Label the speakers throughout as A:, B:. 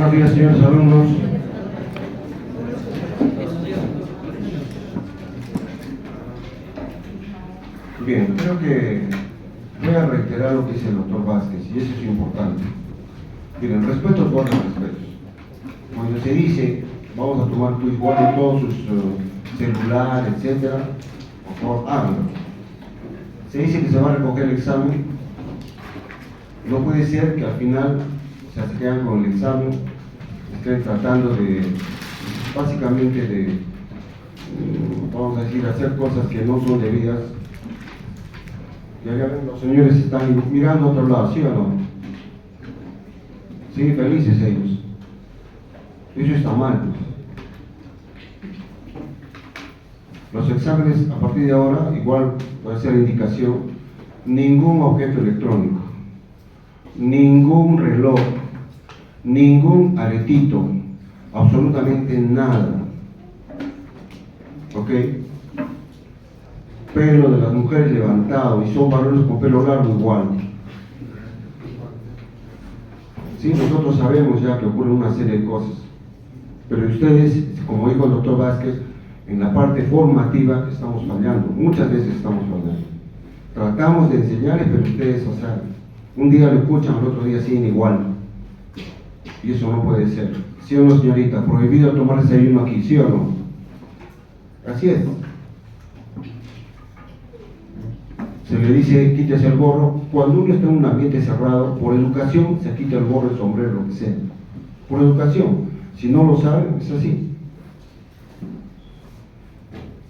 A: Buenos días, señores alumnos. Bien, creo que voy a reiterar lo que dice el doctor Vázquez, y eso es importante. Miren, respeto a todos los respetos. Cuando se dice, vamos a tomar igual todos sus celulares, etcétera, por favor, háganlo. Se dice que se va a recoger el examen. No puede ser que al final se quedan con el examen, estén tratando de, básicamente de, vamos a decir, hacer cosas que no son debidas. Ya ven, los señores están mirando a otro lado, ¿sí o no? Sí, felices ellos. Eso está mal, pues. Los exámenes, a partir de ahora, igual puede ser indicación, ningún objeto electrónico, ningún reloj, ningún aretito, absolutamente nada. ¿Ok? Pelo de las mujeres levantado, y son varones con pelo largo igual. Sí, nosotros sabemos ya que ocurre una serie de cosas, pero ustedes, como dijo el doctor Vázquez, en la parte formativa estamos fallando, muchas veces estamos fallando. Tratamos de enseñarles, pero ustedes, o sea, un día lo escuchan, al otro día siguen igual. Y eso no puede ser. ¿Sí o no, señorita? Prohibido tomar desayuno aquí, ¿sí o no? Así es. Se le dice, quítese el gorro. Cuando uno está en un ambiente cerrado, por educación, se quita el gorro, el sombrero, lo que sea. Por educación. Si no lo saben, es así.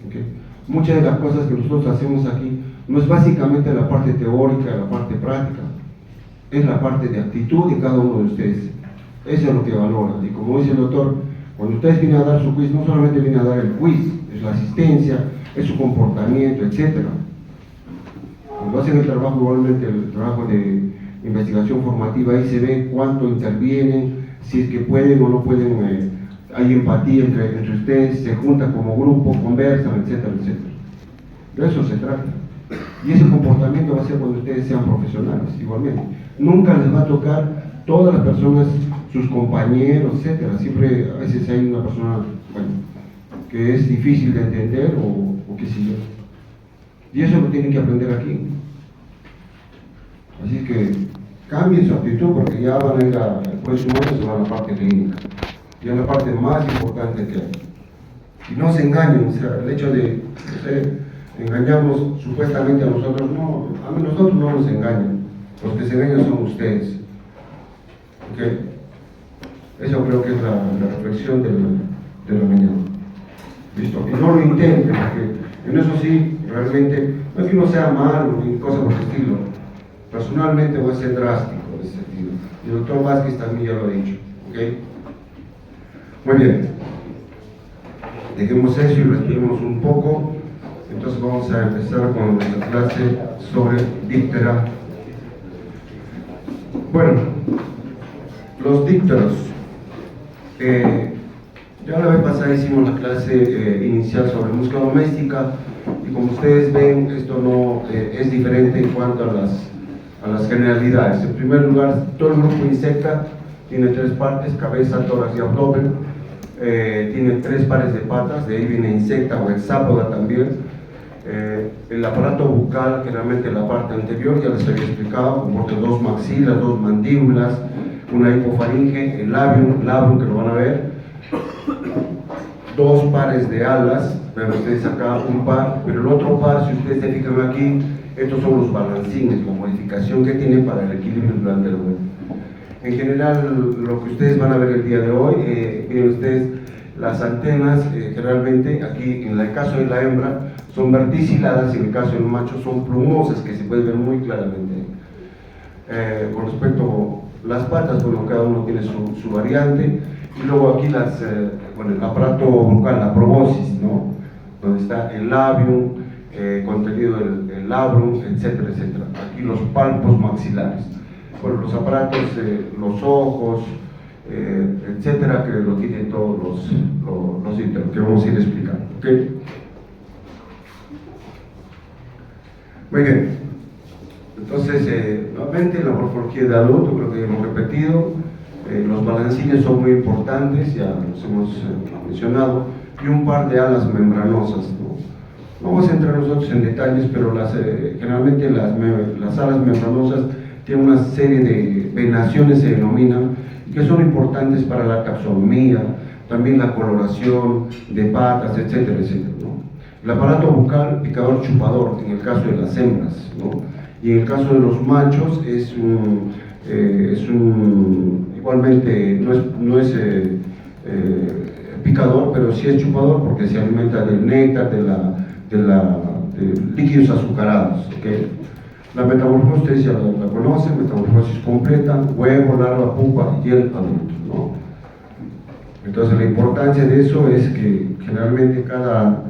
A: ¿Okay? Muchas de las cosas que nosotros hacemos aquí no es básicamente la parte teórica, la parte práctica. Es la parte de actitud de cada uno de ustedes. Eso es lo que valoran. Y como dice el doctor, cuando ustedes vienen a dar su quiz, no solamente vienen a dar el quiz, es la asistencia, es su comportamiento, etc. Cuando hacen el trabajo, igualmente el trabajo de investigación formativa, ahí se ve cuánto intervienen, si es que pueden o no pueden, hay empatía entre ustedes, se juntan como grupo, conversan, etcétera, etcétera. De eso se trata. Y ese comportamiento va a ser cuando ustedes sean profesionales, igualmente. Nunca les va a tocar todas las personas, sus compañeros, etcétera. Siempre, a veces hay una persona, bueno, que es difícil de entender o qué sé yo. Y eso lo tienen que aprender aquí. Así que cambien su actitud, porque ya van a ir al próximo año, se van a la parte clínica. Y es la parte más importante que hay. Y no se engañen, o sea, el hecho de engañarnos supuestamente a nosotros, no, a nosotros no nos engañan. Los que se engañan son ustedes. ¿Okay? Eso creo que es la reflexión de la mañana. ¿Listo? Y no lo intenten, porque en eso sí, realmente, no es que uno sea malo ni cosas por el estilo. Personalmente voy a ser drástico en ese sentido. Y el doctor Vázquez también ya lo ha dicho. ¿Okay? Muy bien. Dejemos eso y respiremos un poco. Entonces vamos a empezar con nuestra clase sobre díptera. Bueno, los dípteros. Ya la vez pasada hicimos la clase inicial sobre música doméstica, y como ustedes ven, esto no es diferente en cuanto a las generalidades. En primer lugar, todo el grupo insecta tiene 3 partes: cabeza, tórax y abdomen. Tiene 3 pares de patas, de ahí viene insecta o hexápoda también. El aparato bucal, generalmente la parte anterior, ya les había explicado, comporta 2 maxilas, 2 mandíbulas, una hipofaringe, el labrum, que lo van a ver, 2 pares de alas, ven ustedes acá un par, pero el otro par, si ustedes se fijan aquí, estos son los balancines, la modificación que tienen para el equilibrio durante el vuelo. En general, lo que ustedes van a ver el día de hoy, miren ustedes, las antenas, generalmente aquí en el caso de la hembra son verticiladas, y en el caso del macho son plumosas, que se puede ver muy claramente. Con respecto a las patas, bueno, cada uno tiene su variante. Y luego aquí bueno, el aparato bucal, la proboscis, ¿no? Donde está el labium, contenido el labrum, etcétera, etcétera. Aquí los palpos maxilares. Bueno, los aparatos, los ojos, etcétera, que lo tienen todos los dípteros, que vamos a ir explicando. ¿Okay? Muy bien. Entonces, nuevamente, la morfología de adulto, creo que hemos repetido. Los balancines son muy importantes, ya los hemos mencionado, y un par de alas membranosas, ¿no? No vamos a entrar nosotros en detalles, pero generalmente las alas membranosas tienen una serie de venaciones, se denominan, que son importantes para la taxonomía, también la coloración de patas, etcétera, etcétera, ¿no? El aparato bucal, picador chupador, en el caso de las hembras, ¿no? Y en el caso de los machos igualmente no es picador, pero sí es chupador porque se alimenta del néctar, de líquidos azucarados, ¿okay? La metamorfosis, ustedes ya la conocen, metamorfosis completa, huevo, larva, pupa y el adulto, ¿no? Entonces la importancia de eso es que generalmente cada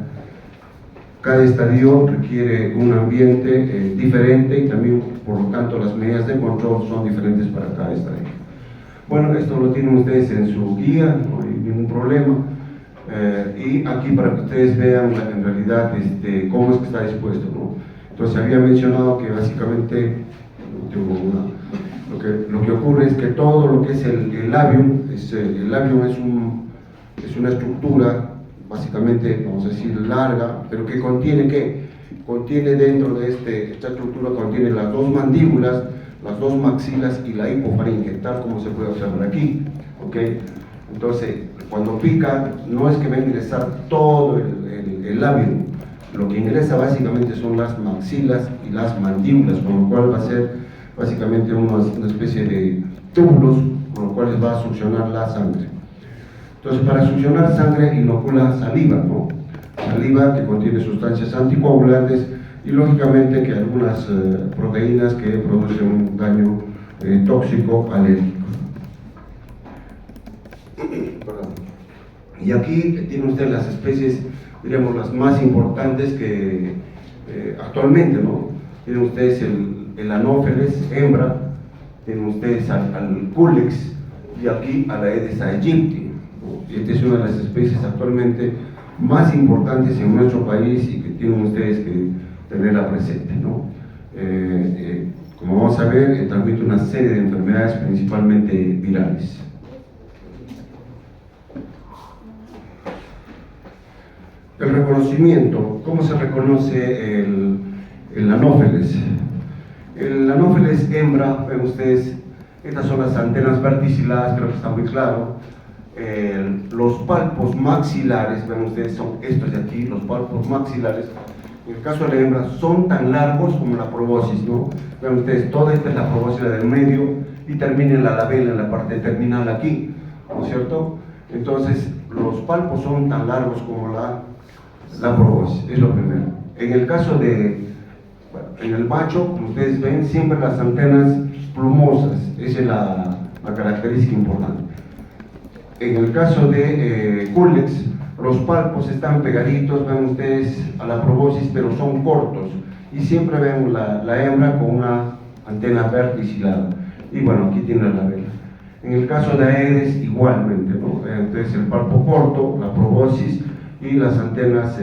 A: estadio requiere un ambiente diferente y también, por lo tanto, las medidas de control son diferentes para cada estadio. Bueno, esto lo tienen ustedes en su guía, no hay ningún problema. Y aquí para que ustedes vean en realidad cómo es que está dispuesto, ¿no? Entonces había mencionado que básicamente lo que ocurre es que todo lo que es el labium, el labium es una estructura básicamente, vamos a decir, larga, pero que contiene ¿qué? Contiene dentro de esta estructura, contiene las dos mandíbulas, las dos maxilas y la hipofaringe, tal como se puede observar aquí, ¿ok? Entonces, cuando pica, no es que va a ingresar todo el labio, lo que ingresa básicamente son las maxilas y las mandíbulas, con lo cual va a ser básicamente una especie de túbulos, con lo cual va a succionar la sangre. Entonces, para succionar sangre inocula saliva, ¿no? Saliva que contiene sustancias anticoagulantes y lógicamente que algunas proteínas que producen un daño tóxico alérgico. Y aquí tiene usted las especies, diríamos, las más importantes que actualmente, ¿no? Tienen ustedes el Anopheles hembra, tienen ustedes al Culex y aquí a la Aedes aegypti, ¿no? Esta es una de las especies actualmente más importantes en nuestro país y que tienen ustedes que tenerla presente, ¿no? Como vamos a ver, transmite una serie de enfermedades principalmente virales. El reconocimiento, ¿cómo se reconoce el Anopheles? El Anopheles hembra, ven ustedes, estas son las antenas verticiladas, creo que está muy claro. Los palpos maxilares, ven ustedes, son estos de aquí, los palpos maxilares. En el caso de la hembra, son tan largos como la probóscis, ¿no? Ven ustedes, toda esta es la probóscis del medio y termina en la labela, en la parte terminal aquí, ¿no es cierto? Entonces, los palpos son tan largos como la probóscis, es lo primero. En el caso en el macho, como ustedes ven, siempre las antenas plumosas, esa es la característica importante. En el caso de Culex, los palpos están pegaditos, ven ustedes, a la probóscis, pero son cortos, y siempre ven la hembra con una antena verticilada. Y bueno, aquí tiene la vela. En el caso de Aedes, igualmente, ¿no? Entonces el palpo corto, la probóscis y las antenas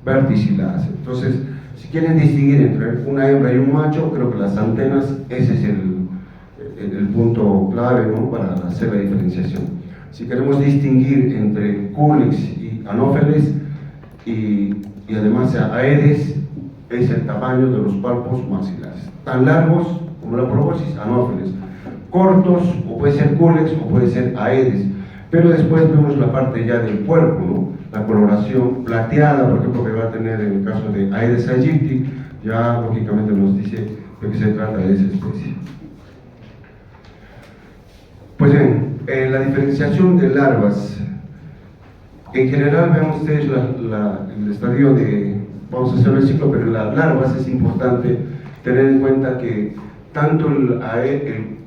A: verticiladas. Entonces, si quieren distinguir entre una hembra y un macho, creo que las antenas, ese es el punto clave, ¿no? Para hacer la diferenciación. Si queremos distinguir entre Culex y Anopheles y además Aedes, es el tamaño de los palpos maxilares. Tan largos como la probóscis, Anopheles. Cortos, o puede ser Culex o puede ser Aedes. Pero después vemos la parte ya del cuerpo, ¿no? La coloración plateada, por ejemplo, que va a tener en el caso de Aedes aegypti, ya lógicamente nos dice de qué se trata de esa especie. Pues bien, la diferenciación de larvas. En general, vemos ustedes el estadio vamos a hacer el ciclo, pero en las larvas es importante tener en cuenta que tanto el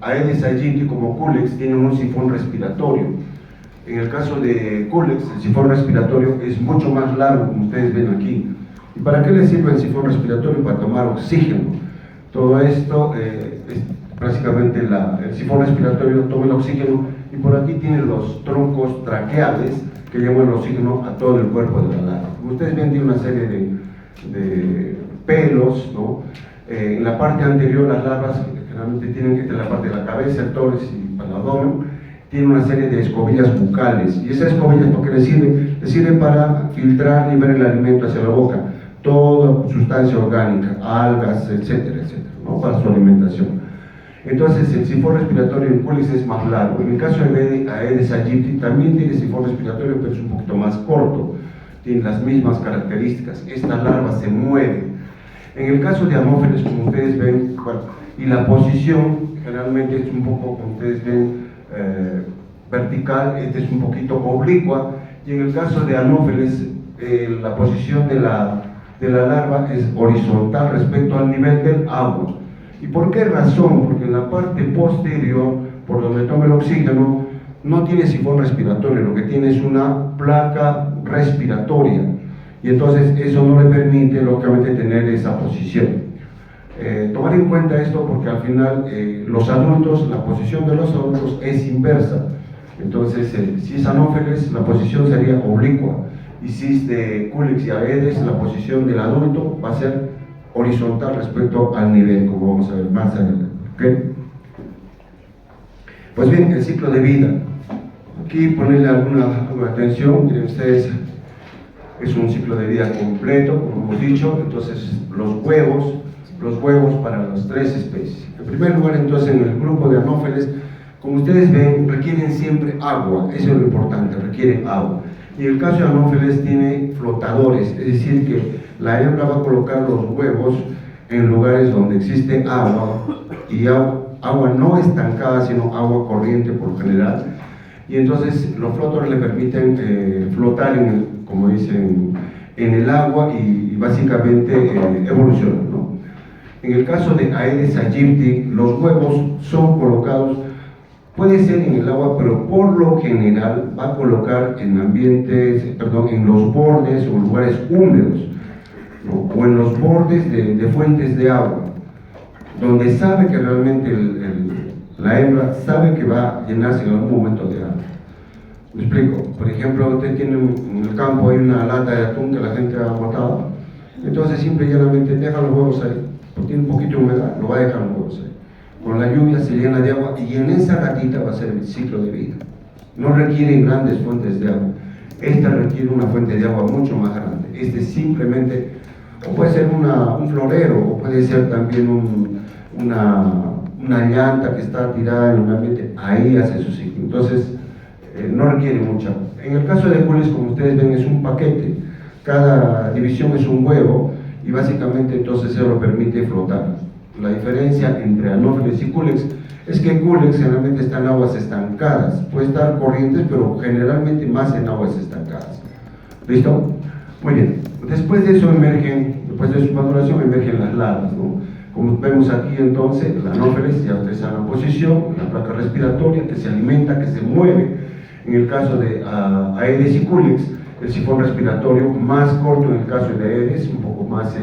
A: Aedes aegypti como Culex tienen un sifón respiratorio. En el caso de Culex, el sifón respiratorio es mucho más largo, como ustedes ven aquí. ¿Y para qué le sirve el sifón respiratorio? Para tomar oxígeno. Todo esto es básicamente el sifón respiratorio toma el oxígeno y por aquí tiene los troncos traqueales que llevan el oxígeno a todo el cuerpo de la larva. Como ustedes ven, tiene una serie de pelos, ¿no? En la parte anterior las larvas generalmente tienen, esta es la parte de la cabeza, el tórax y el abdomen, tiene una serie de escobillas bucales, y esas escobillas, ¿por qué le sirven? Le sirven para filtrar y ver el alimento hacia la boca, toda sustancia orgánica, algas, etcétera, etcétera, ¿no? Para su alimentación. Entonces el sifón respiratorio en Culex es más largo. En el caso de Aedes aegypti también tiene sifón respiratorio, pero es un poquito más corto, tiene las mismas características. Esta larva se mueve. En el caso de Anopheles, como ustedes ven, bueno, y la posición generalmente es un poco, como ustedes ven, vertical, este es un poquito oblicua, y en el caso de Anopheles la posición de la larva es horizontal respecto al nivel del agua. ¿Y por qué razón? Porque en la parte posterior, por donde toma el oxígeno, no tiene sifón respiratorio, lo que tiene es una placa respiratoria, y entonces eso no le permite lógicamente tener esa posición. Tomar en cuenta esto porque al final los adultos, la posición de los adultos es inversa. Entonces, si es Anopheles, la posición sería oblicua, y si es de Culex y Aedes, la posición del adulto va a ser horizontal respecto al nivel, como vamos a ver más adelante. ¿Okay? Pues bien, el ciclo de vida. Aquí ponerle alguna atención, miren ustedes, es un ciclo de vida completo, como hemos dicho. Entonces, los huevos para las tres especies. En primer lugar, entonces, en el grupo de Anopheles, como ustedes ven, requieren siempre agua, eso es lo importante, requieren agua. Y en el caso de Anopheles tiene flotadores, es decir, que la hembra va a colocar los huevos en lugares donde existe agua, y agua no estancada, sino agua corriente por lo general, y entonces los flotadores le permiten flotar, como dicen, en el agua, y básicamente evolucionar, ¿no? En el caso de Aedes aegypti, los huevos son colocados, puede ser en el agua, pero por lo general va a colocar en en los bordes o lugares húmedos, ¿no? O en los bordes de fuentes de agua, donde sabe que realmente la hembra sabe que va a llenarse en algún momento de agua. ¿Me explico? Por ejemplo, usted tiene en el campo hay una lata de atún que la gente ha botado, entonces simple y llanamente deja los huevos ahí, porque tiene un poquito de humedad, lo va a dejar los huevos ahí. Con la lluvia se llena de agua, y en esa ratita va a ser el ciclo de vida. No requiere grandes fuentes de agua. Esta requiere una fuente de agua mucho más grande. Este simplemente, o puede ser un florero, o puede ser también una llanta que está tirada en un ambiente, ahí hace su ciclo. Entonces, no requiere mucha agua. En el caso de Culex, como ustedes ven, es un paquete. Cada división es un huevo, y básicamente entonces se lo permite flotar. La diferencia entre Anopheles y Culex es que Culex generalmente está en aguas estancadas, puede estar corrientes, pero generalmente más en aguas estancadas. ¿Listo? Muy bien. Después de eso después de su maduración emergen las larvas, ¿no? Como vemos aquí entonces, la Anopheles ya ustedes saben la posición, la placa respiratoria que se alimenta, que se mueve. En el caso de Aedes y Culex, el sifón respiratorio más corto en el caso de Aedes, un poco más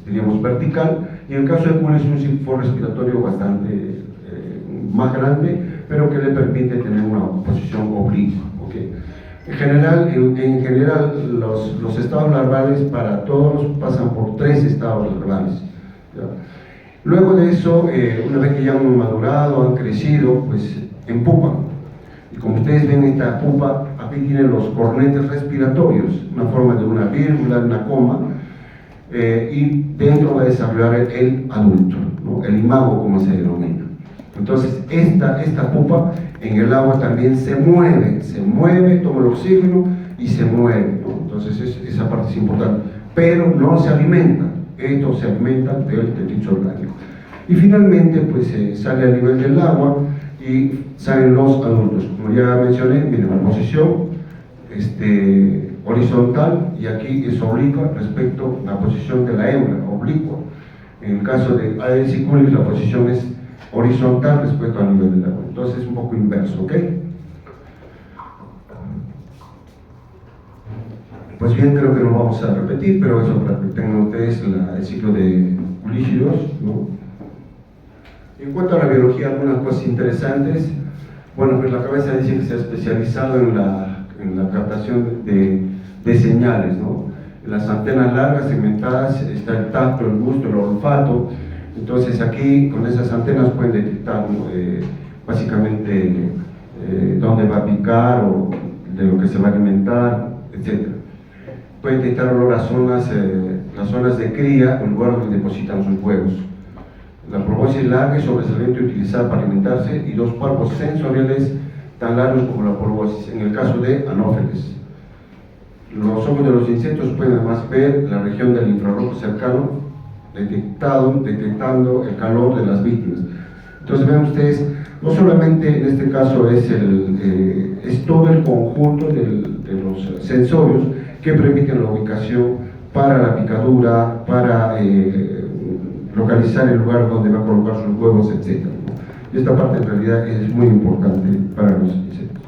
A: diríamos vertical, y en el caso de Culex un sifón respiratorio bastante más grande, pero que le permite tener una posición oblicua. ¿Okay? En general los estados larvales para todos pasan por 3 estados larvales. ¿Ya? Luego de eso, una vez que ya han madurado, han crecido, pues empupan. Y como ustedes ven, esta pupa, aquí tienen los cornetes respiratorios, una forma de una vírgula, una coma, y dentro va a desarrollar el adulto, ¿no? El imago, como se denomina. Entonces, esta pupa en el agua también se mueve, toma el oxígeno y se mueve, ¿no? Entonces, esa parte es importante, pero no se alimenta, esto se alimenta del tejido orgánico. Y finalmente, pues sale a nivel del agua y salen los adultos. Como ya mencioné, miren la posición horizontal, y aquí es oblicua respecto a la posición de la hembra, oblicua. En el caso de Aedes y Culex, la posición es horizontal respecto al nivel del agua. Entonces es un poco inverso, ¿ok? Pues bien, creo que no vamos a repetir, pero eso para que tengan ustedes el ciclo de Culígidos, ¿no? En cuanto a la biología, algunas cosas interesantes. Bueno, pues la cabeza dice que se ha especializado en la captación de señales, ¿no? En las antenas largas, segmentadas, está el tacto, el gusto, el olfato. Entonces aquí, con esas antenas pueden detectar básicamente dónde va a picar o de lo que se va a alimentar, etc. Puede detectar olor a las zonas de cría o el lugar donde depositan sus huevos. La probóscis es larga y sobresaliente utilizada para alimentarse y dos palpos sensoriales tan largos como la probóscis, en el caso de anófeles. Los ojos de los insectos pueden además ver la región del infrarrojo cercano, detectando el calor de las víctimas. Entonces ven ustedes, no solamente en este caso es todo el conjunto de los sensorios que permiten la ubicación para la picadura, para localizar el lugar donde va a colocar sus huevos, etc. Y esta parte en realidad es muy importante para los insectos.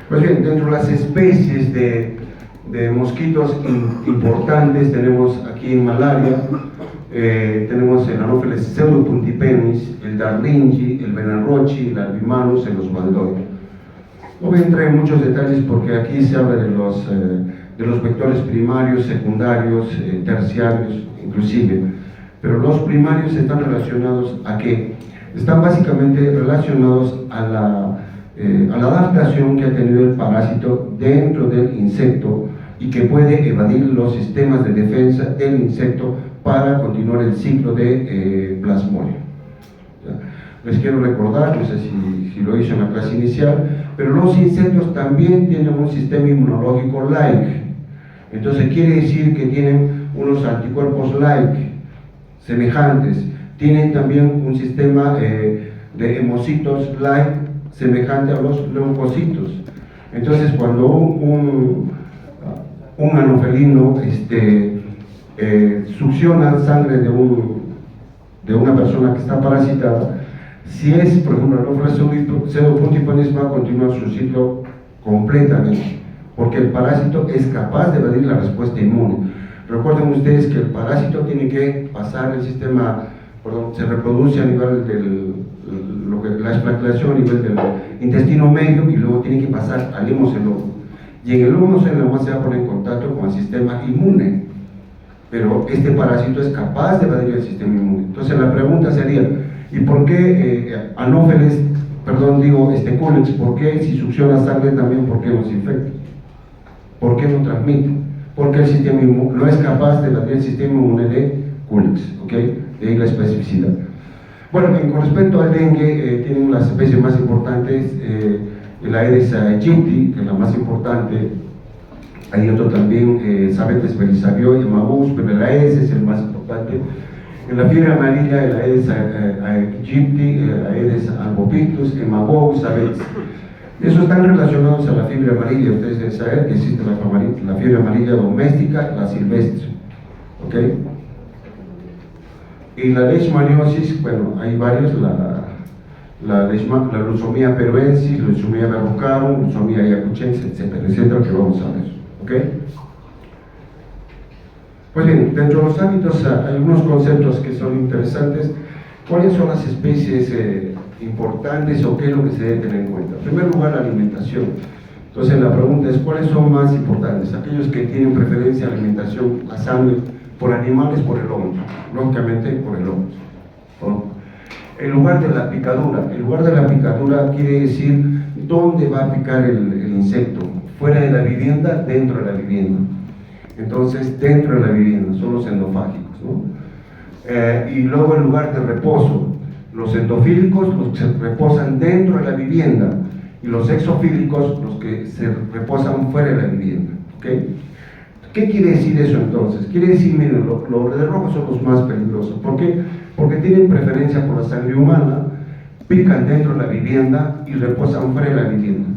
A: Pues bien, dentro de las especies de mosquitos importantes tenemos aquí en malaria, tenemos el Anopheles pseudopuntipenis, el Darlingi, el Venenrochi, el Albimanus, el Osvaldoy. No voy a entrar en muchos detalles porque aquí se habla de los vectores primarios, secundarios, terciarios, inclusive. Pero los primarios están relacionados a qué? Están básicamente relacionados a la adaptación que ha tenido el parásito dentro del insecto y que puede evadir los sistemas de defensa del insecto para continuar el ciclo de plasmodia. Les quiero recordar, no sé si lo hice en la clase inicial, pero los insectos también tienen un sistema inmunológico like. Entonces quiere decir que tienen unos anticuerpos like, semejantes. Tienen también un sistema de hemocitos like, semejante a los leucocitos. Entonces cuando un anofelino succiona sangre de una persona que está parasitada, si es, por ejemplo, el Anopheles pseudopuntipenis, va a continuar su ciclo completamente, porque el parásito es capaz de evadir la respuesta inmune. Recuerden ustedes que el parásito tiene que pasar el sistema, se reproduce a nivel la esplagnación a nivel del intestino medio y luego tiene que pasar al hemoceloma. Y en el hemoceloma se va a poner en contacto con el sistema inmune. Pero este parásito es capaz de evadir el sistema inmune. Entonces la pregunta sería, ¿y por qué Anopheles, Culex, por qué si succiona sangre también, por qué nos infecta? ¿Por qué no transmite? Porque el sistema inmune no es capaz de evadir el sistema inmune de Culex, ¿ok? De ahí la especificidad. Bueno, con respecto al dengue, tienen las especies más importantes, la Aedes aegypti, que es la más importante. Hay otro también, Sabetes belisarioi y Magus, pero el Aedes es el más importante. En la fiebre amarilla, el Aedes aegypti, Aedes albopictus, Magus, Sabetes. Esos están relacionados a la fiebre amarilla. Ustedes deben saber que existe la fiebre amarilla doméstica, la silvestre. ¿Ok? Y la leishmaniosis, bueno, hay varios, la leucemia peruensis, leucemia verrucarum, leucemia ayacuchense, etcétera, que vamos a ver. ¿Ok? Pues bien, dentro de los hábitos hay algunos conceptos que son interesantes. ¿Cuáles son las especies importantes o qué es lo que se debe tener en cuenta? En primer lugar, la alimentación. Entonces la pregunta es, ¿cuáles son más importantes? Aquellos que tienen preferencia a la alimentación, a sangre, por animales, por el hombre, lógicamente por el hombre. ¿No? El lugar de la picadura. El lugar de la picadura quiere decir dónde va a picar el insecto. Fuera de la vivienda, dentro de la vivienda. Entonces, dentro de la vivienda, son los endofágicos, ¿no? Y luego el lugar de reposo. Los endofílicos, los que se reposan dentro de la vivienda, y los exofílicos, los que se reposan fuera de la vivienda. ¿Okay? ¿Qué quiere decir eso entonces? Quiere decir, miren, los de rojo son los más peligrosos. ¿Por qué? Porque tienen preferencia por la sangre humana, pican dentro de la vivienda y reposan fuera de la vivienda.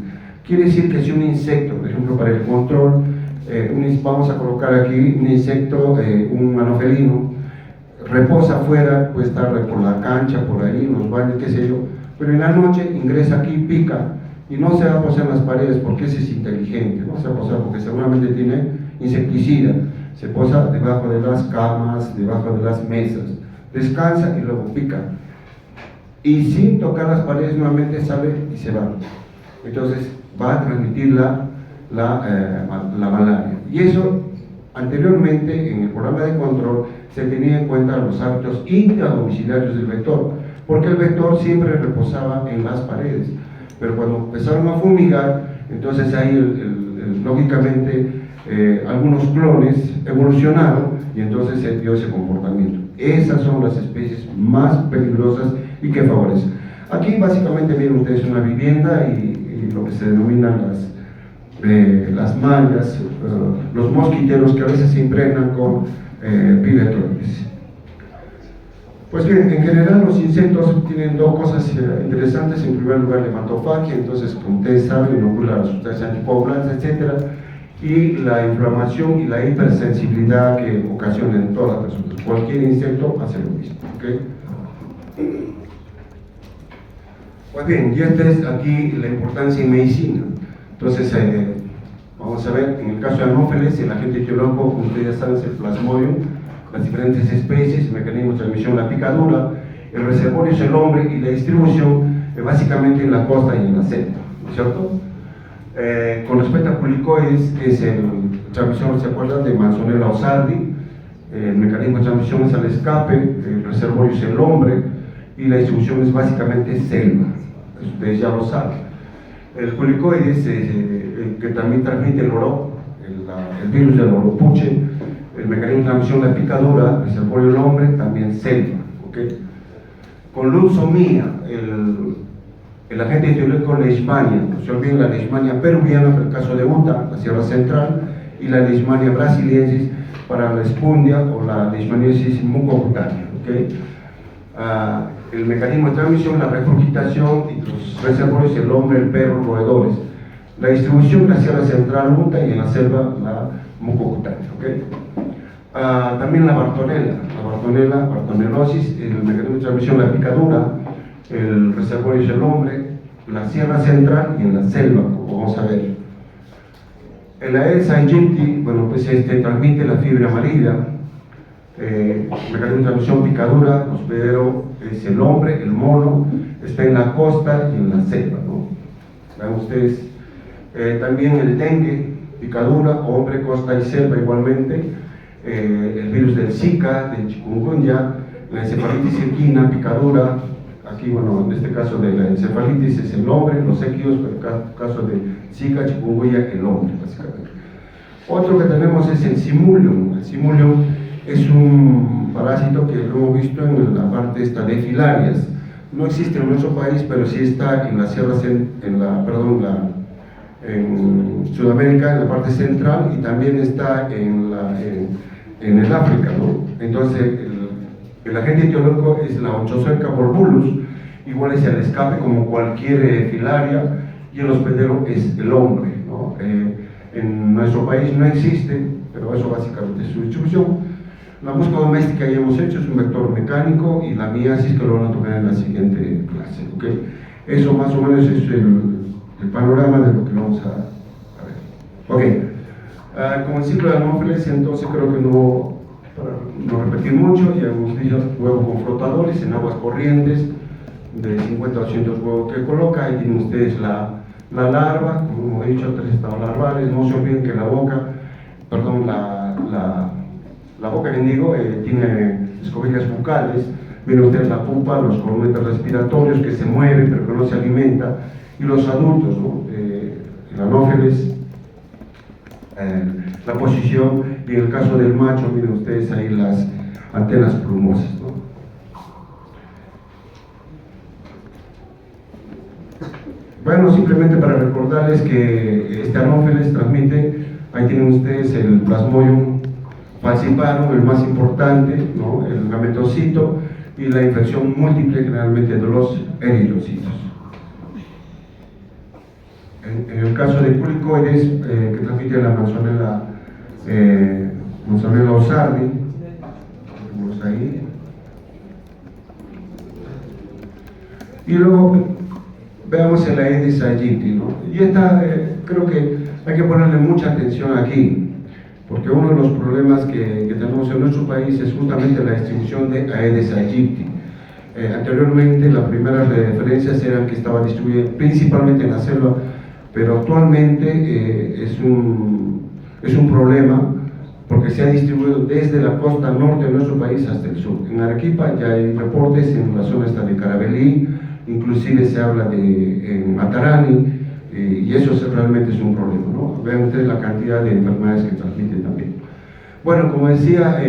A: Quiere decir que si un insecto, por ejemplo, para el control, vamos a colocar aquí un insecto, un anofelino, reposa afuera, puede estar por la cancha, por ahí, en los baños, qué sé yo, pero en la noche ingresa aquí, pica, y no se va a posar en las paredes porque ese es inteligente, no se va a posar porque seguramente tiene insecticida, se posa debajo de las camas, debajo de las mesas, descansa y luego pica. Y sin tocar las paredes nuevamente sale y se va. Entonces va a transmitir la malaria. Y eso anteriormente en el programa de control se tenía en cuenta los hábitos intradomiciliarios del vector. porque el vector siempre reposaba en las paredes. Pero cuando empezaron a fumigar, entonces ahí lógicamente algunos clones evolucionaron y entonces se dio ese comportamiento. Esas son las especies más peligrosas y que favorecen. Aquí básicamente miren ustedes una vivienda y lo que se denominan las mallas, los mosquiteros que a veces se impregnan con piletroides. Pues bien, en general los insectos tienen dos cosas interesantes. En primer lugar, la hematofagia, entonces como ustedes saben, inocula las sustancias anticoagulantes, etc. Y la inflamación y la hipersensibilidad que ocasiona en todas las personas. Cualquier insecto hace lo mismo. ¿Okay? Pues bien, y esta es aquí la importancia en medicina. Entonces, vamos a ver, en el caso de Anopheles, el agente etiológico, como ustedes ya saben, es el Plasmodium, las diferentes especies, el mecanismo de transmisión, la picadura, el reservorio es el hombre y la distribución básicamente en la costa y en la selva, ¿no es cierto? Con respecto a culicoides, es el transmisor, ¿se acuerdan? De Manzonella osardi, el mecanismo de transmisión es al escape, el reservorio es el hombre y la distribución es básicamente selva, ustedes ya lo saben. El culicoides, que también transmite el oro, el virus del oropuche, el mecanismo de transmisión, la picadura, el reservorio del hombre, también selva. ¿Okay? Con leucemia, el agente etiológico leishmania, no se olviden la leishmania peruviana para el caso de Utah, la Sierra Central, y la leishmania brasiliensis para la espundia o la leishmaniasis mucocutánea. ¿Okay? El mecanismo de transmisión, la regurgitación y los reservorios, el hombre, el perro, roedores. La distribución en la Sierra Central, Utah, y en la selva, la mucocutánea. ¿Okay? También la bartonelosis, el mecanismo de transmisión, la picadura, el reservorio es el hombre, la Sierra Central y en la selva, como vamos a ver. El Aedes aegypti, bueno, pues transmite la fiebre amarilla, mecanismo de transmisión, picadura, hospedero es el hombre, el mono, está en la costa y en la selva, ¿no? Vean ustedes. También el dengue, picadura, hombre, costa y selva igualmente. El virus del Zika, del chikungunya, la encefalitis equina, picadura. Aquí, bueno, en este caso de la encefalitis es el hombre, los equios, pero en el caso de Zika, chikungunya, el hombre, básicamente. Otro que tenemos es el Simulium. El Simulium es un parásito que lo hemos visto en la parte esta de filarias. No existe en nuestro país, pero sí está en la Sierra, en Sudamérica, en la parte central, y también está en el África, ¿no? Entonces, el agente etiológico es la Onchocerca borbulus, igual es el escape como cualquier filaria, y el hospedero es el hombre, ¿no? En nuestro país no existe, pero eso básicamente es su distribución. La mosca doméstica ya hemos hecho, es un vector mecánico, y la miasis que lo van a tocar en la siguiente clase, ¿okay? Eso más o menos es el panorama de lo que vamos a ver. Ok, como el ciclo de Anopheles, entonces creo que para no repetir mucho, ya hemos dicho huevos con flotadores en aguas corrientes, de 50 a 200 huevos que coloca. Ahí tienen ustedes la larva, como hemos dicho, 3 estados larvales. No se olviden que la boca que digo, tiene escobillas bucales. Miren ustedes la pupa, los coronetas respiratorios que se mueven pero que no se alimenta, y los adultos, ¿no? El Anopheles, la posición, y en el caso del macho, miren ustedes ahí las antenas plumosas, ¿no? Bueno, simplemente para recordarles que este Anopheles transmite, ahí tienen ustedes el Plasmodium falciparum, el más importante, ¿no? El gametocito, y la infección múltiple generalmente de los eritrocitos. En el caso de culicoides, que transmite la Manzonella osardi, tenemos ahí. Y luego veamos el Aedes aegypti, ¿no? Y esta, creo que hay que ponerle mucha atención aquí, porque uno de los problemas que tenemos en nuestro país es justamente la distribución de Aedes aegypti. Anteriormente las primeras referencias eran que estaba distribuida principalmente en la selva, pero actualmente es un problema porque se ha distribuido desde la costa norte de nuestro país hasta el sur. En Arequipa ya hay reportes en la zona esta de Carabelí, inclusive se habla en Matarani, y eso realmente es un problema, ¿no? Vean ustedes la cantidad de enfermedades que transmiten también. Bueno, como decía,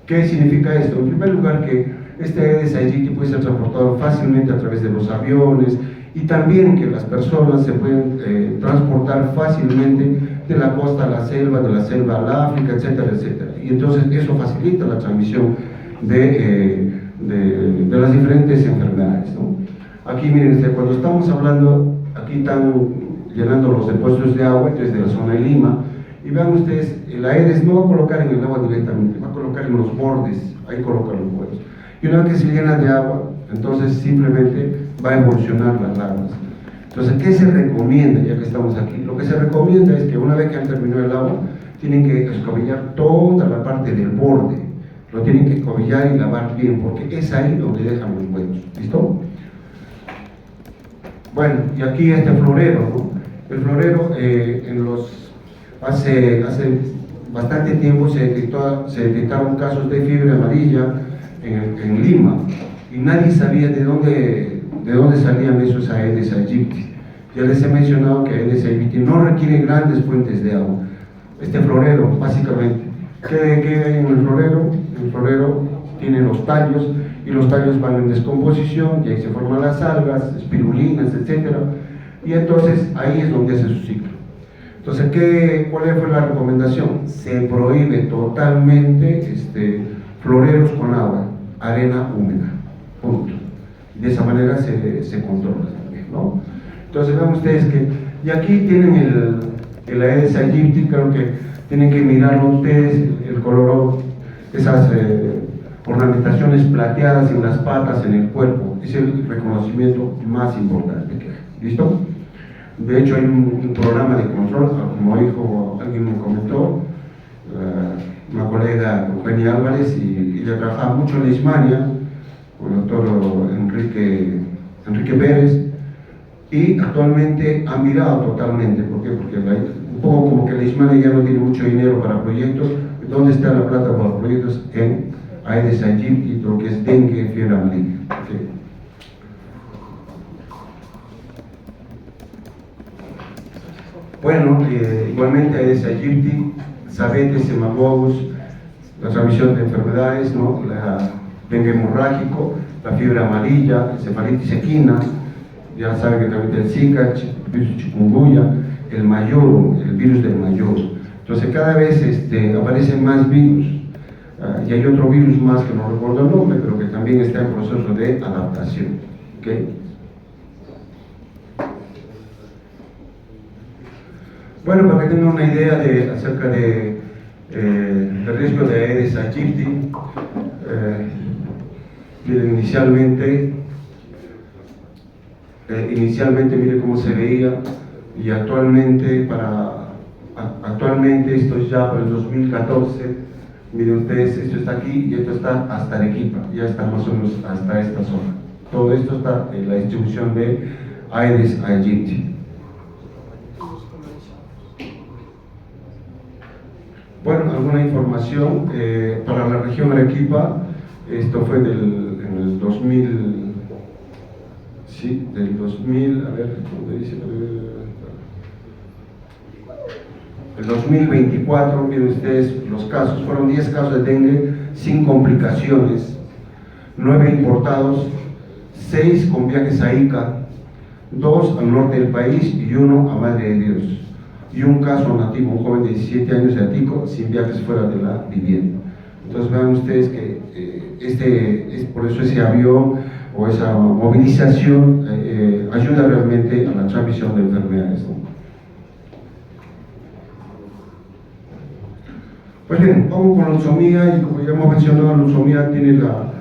A: ¿qué significa esto? En primer lugar, que este Aedes aegypti puede ser transportado fácilmente a través de los aviones, y también que las personas se pueden transportar fácilmente de la costa a la selva al África, etcétera, etcétera. Y entonces eso facilita la transmisión de las diferentes enfermedades, ¿no? Aquí miren, cuando estamos hablando, aquí están llenando los depósitos de agua desde la zona de Lima, y vean ustedes, el Aedes no va a colocar en el agua directamente, va a colocar en los bordes, ahí coloca los huevos. Y una vez que se llena de agua, entonces simplemente va a evolucionar las larvas. Entonces, ¿qué se recomienda, ya que estamos aquí? Lo que se recomienda es que una vez que han terminado el agua, tienen que escobillar toda la parte del borde, lo tienen que escobillar y lavar bien, porque es ahí donde dejan los huevos. ¿Listo? Bueno, y aquí este florero, ¿no? El florero, hace bastante tiempo se detectaron casos de fiebre amarilla en Lima, y nadie sabía de dónde salían esos Aedes aegypti. Ya les he mencionado que Aedes aegypti no requiere grandes fuentes de agua. Este florero, básicamente, ¿qué hay en el florero? El florero tiene los tallos, y los tallos van en descomposición, y ahí se forman las algas, espirulinas, etc. Y entonces ahí es donde hace su ciclo. Entonces, ¿cuál fue la recomendación? Se prohíbe totalmente floreros con agua, arena húmeda, punto. De esa manera se controla también, ¿no? Entonces vean ustedes que, y aquí tienen el Aedes aegypti, creo que tienen que mirarlo ustedes, el color, esas ornamentaciones plateadas en las patas, en el cuerpo, es el reconocimiento más importante que hay. ¿Listo? De hecho hay un programa de control, como alguien me comentó, una colega Eugenia Álvarez, y ella trabajaba mucho en Leishmania con el doctor Enrique Pérez, y actualmente ha mirado totalmente. ¿Por qué? Porque un poco como que Leishmania ya no tiene mucho dinero para proyectos. ¿Dónde está la plata para los proyectos? En Aedes aegypti, lo que es dengue, fiebre amarilla. ¿Okay? Bueno, igualmente Aedes aegypti, Sabetes hematogus, la transmisión de enfermedades, ¿no? La dengue hemorrágico, la fiebre amarilla, encefalitis equina, ya saben que también el Zika, el virus chikungunya, el mayoro, el virus del mayoro. Entonces cada vez aparecen más virus, y hay otro virus más que no recuerdo el nombre, pero que también está en proceso de adaptación. ¿Okay? Bueno, para que tengan una idea acerca del riesgo de Aedes aegypti, miren, inicialmente miren cómo se veía, y actualmente esto es ya para el 2014, miren ustedes, esto está aquí y esto está hasta Arequipa, ya está más o menos hasta esta zona. Todo esto está en la distribución de Aedes aegypti. Bueno, alguna información para la región Arequipa. Esto fue en el 2000, sí, del 2000, a ver, ¿dónde dice? El 2024, miren ustedes los casos, fueron 10 casos de dengue sin complicaciones, 9 importados, 6 con viajes a Ica, 2 al norte del país y 1 a Madre de Dios. Y un caso nativo, un joven de 17 años de Atico, sin viajes fuera de la vivienda. Entonces vean ustedes que por eso ese avión o esa movilización ayuda realmente a la transmisión de enfermedades, ¿no? Pues bien, vamos con la leucemia, y como ya hemos mencionado, la leucemia tiene la